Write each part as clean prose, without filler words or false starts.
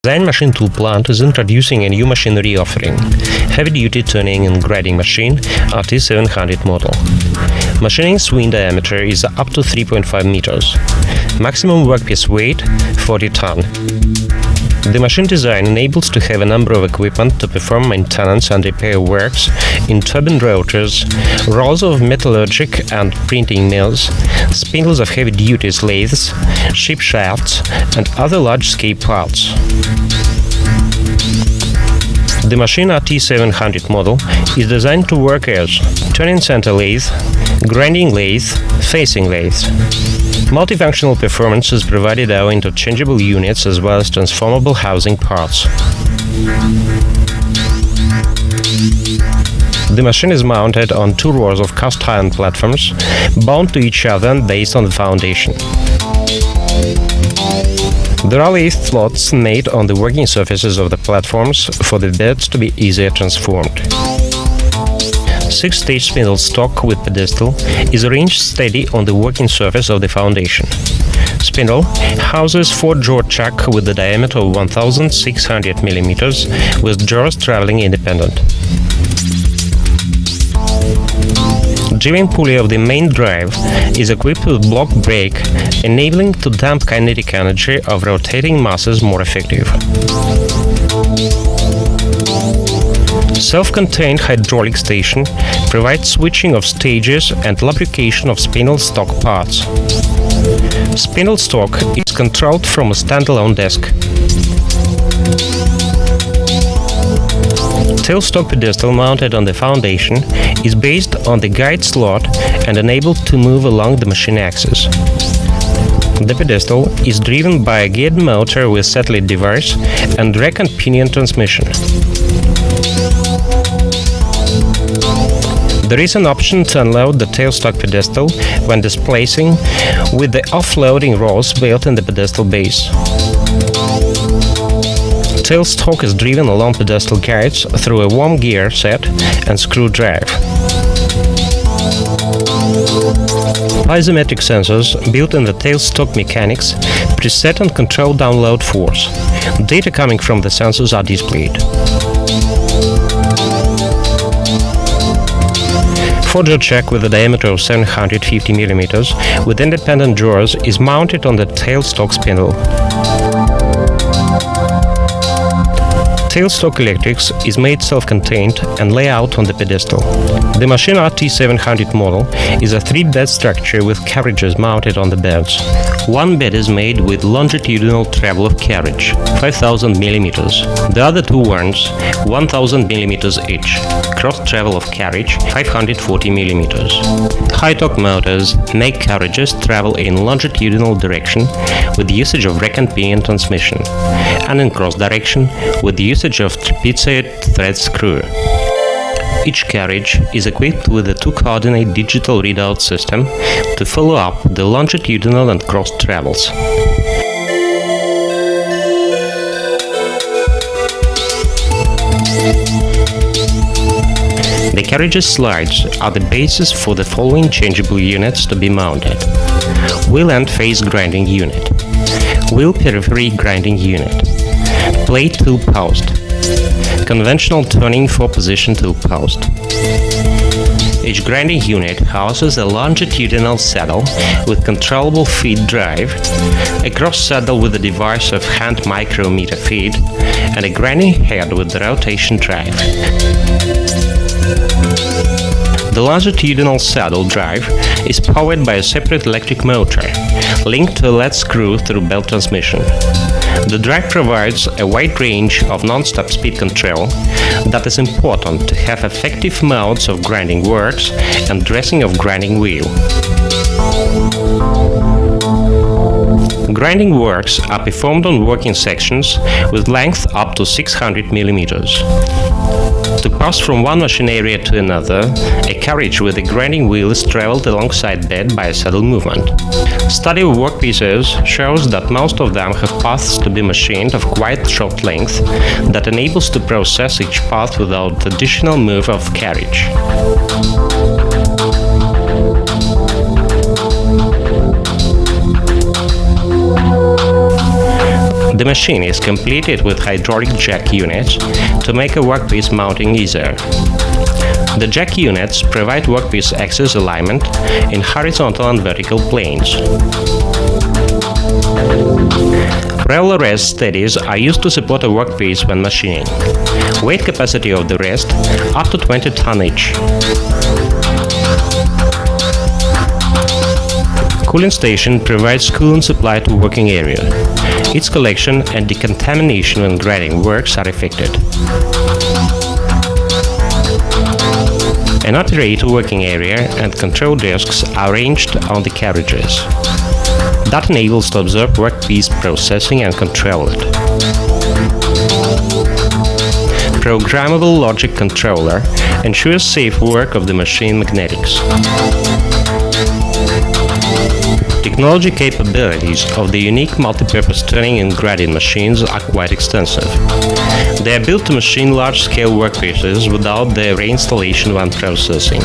Design Machine Tool Plant is introducing a new machinery offering, heavy-duty turning and grinding machine RT700 model. Machining swing diameter is up to 3.5 meters. Maximum workpiece weight 40 ton. The machine design enables to have a number of equipment to perform maintenance and repair works in turbine rotors, rolls of metallurgic and printing mills, spindles of heavy-duty lathes, ship shafts, and other large-scale parts. The machine RT700 model is designed to work as turning center lathe, grinding lathe, facing lathe. Multifunctional performance is provided by interchangeable units as well as transformable housing parts. The machine is mounted on two rows of cast iron platforms, bound to each other and based on the foundation. There are lathe slots made on the working surfaces of the platforms for the beds to be easier transformed. 6-stage spindle stock with pedestal is arranged steady on the working surface of the foundation. Spindle houses 4-jaw chuck with a diameter of 1600 mm with jaws traveling independent. Driving pulley of the main drive is equipped with block brake, enabling to dump kinetic energy of rotating masses more effective. Self-contained hydraulic station provides switching of stages and lubrication of spindle stock parts. Spindle stock is controlled from a standalone desk. Tailstock pedestal mounted on the foundation is based on the guide slot and enabled to move along the machine axis. The pedestal is driven by a geared motor with satellite device and rack and pinion transmission. There is an option to unload the tailstock pedestal when displacing with the offloading rolls built in the pedestal base. Tailstock is driven along pedestal guides through a worm gear set and screw drive. Piezometric sensors built in the tailstock mechanics preset and control download force. Data coming from the sensors are displayed. 4-jaw chuck with a diameter of 750 mm with independent jaws is mounted on the tailstock spindle. Tailstock electrics is made self-contained and lay out on the pedestal. The machine RT700 model is a 3-bed structure with carriages mounted on the beds. One bed is made with longitudinal travel of carriage, 5000 mm. The other two ones, 1000 mm each. Cross travel of carriage, 540 mm. High-torque motors make carriages travel in longitudinal direction with the usage of rack and pinion transmission, and in cross direction with the usage of trapezoid thread screw. Each carriage is equipped with a 2-coordinate digital readout system to follow up the longitudinal and cross travels. The carriage's slides are the basis for the following changeable units to be mounted: wheel and face grinding unit, wheel periphery grinding unit, plate tool post, conventional turning 4-position tool post. Each grinding unit houses a longitudinal saddle with controllable feed drive, a cross saddle with a device of hand micrometer feed, and a grinding head with the rotation drive. The longitudinal saddle drive is powered by a separate electric motor, linked to a LED screw through belt transmission. The drive provides a wide range of non-stop speed control that is important to have effective modes of grinding works and dressing of grinding wheel. Grinding works are performed on working sections with length up to 600 mm. To pass from one machine area to another, a carriage with a grinding wheel is traveled alongside bed by a saddle movement. Study of workpieces shows that most of them have paths to be machined of quite short length that enables to process each path without additional move of carriage. The machine is completed with hydraulic jack units to make a workpiece mounting easier. The jack units provide workpiece axis alignment in horizontal and vertical planes. Roller rest steadies are used to support a workpiece when machining. Weight capacity of the rest up to 20 ton each. Cooling station provides coolant supply to working area. Its collection and decontamination when grinding works are effected. An operator working area and control desks are arranged on the carriages. That enables to observe workpiece processing and control it. Programmable logic controller ensures safe work of the machine magnetics. Technology capabilities of the unique multi-purpose turning and grinding machines are quite extensive. They are built to machine large-scale workpieces without their reinstallation when processing.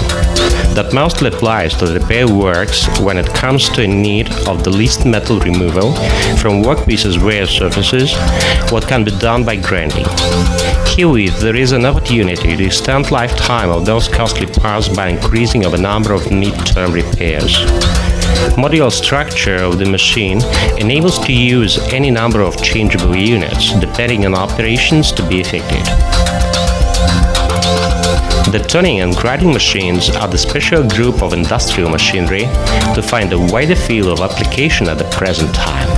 That mostly applies to the repair works when it comes to a need of the least metal removal from workpieces' wear surfaces, what can be done by grinding. Herewith, there is an opportunity to extend lifetime of those costly parts by increasing of a number of mid-term repairs. Modular structure of the machine enables to use any number of changeable units depending on operations to be effected. The turning and grinding machines are the special group of industrial machinery to find a wider field of application at the present time.